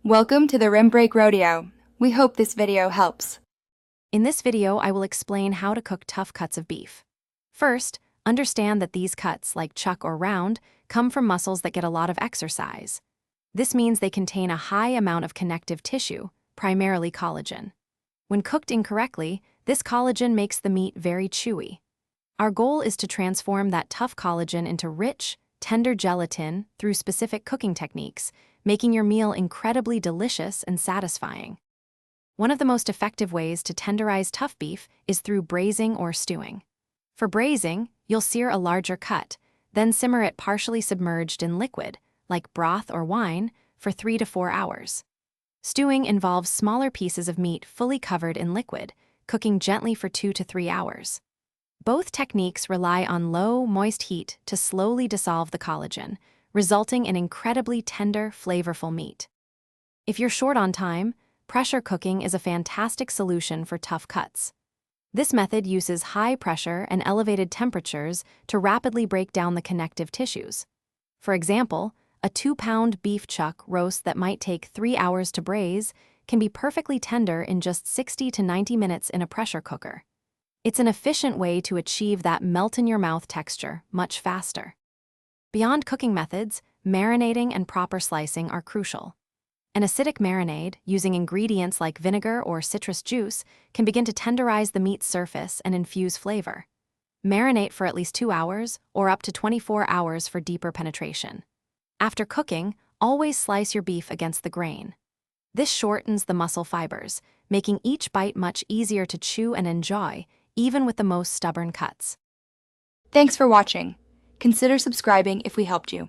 Welcome to the Rim Break Rodeo. We hope this video helps. In this video, I will explain how to cook tough cuts of beef. First, understand that these cuts, like chuck or round, come from muscles that get a lot of exercise. This means they contain a high amount of connective tissue, primarily collagen. When cooked incorrectly, this collagen makes the meat very chewy. Our goal is to transform that tough collagen into rich, tender gelatin through specific cooking techniques, making your meal incredibly delicious and satisfying. One of the most effective ways to tenderize tough beef is through braising or stewing. For braising, you'll sear a larger cut, then simmer it partially submerged in liquid, like broth or wine, for 3 to 4 hours. Stewing involves smaller pieces of meat fully covered in liquid, cooking gently for 2 to 3 hours. Both techniques rely on low, moist heat to slowly dissolve the collagen, resulting in incredibly tender, flavorful meat. If you're short on time, pressure cooking is a fantastic solution for tough cuts. This method uses high pressure and elevated temperatures to rapidly break down the connective tissues. For example, a 2-pound beef chuck roast that might take 3 hours to braise can be perfectly tender in just 60 to 90 minutes in a pressure cooker. It's an efficient way to achieve that melt-in-your-mouth texture much faster. Beyond cooking methods, marinating and proper slicing are crucial. An acidic marinade, using ingredients like vinegar or citrus juice, can begin to tenderize the meat's surface and infuse flavor. Marinate for at least 2 hours or up to 24 hours for deeper penetration. After cooking, always slice your beef against the grain. This shortens the muscle fibers, making each bite much easier to chew and enjoy, even with the most stubborn cuts. Thanks for watching. Consider subscribing if we helped you.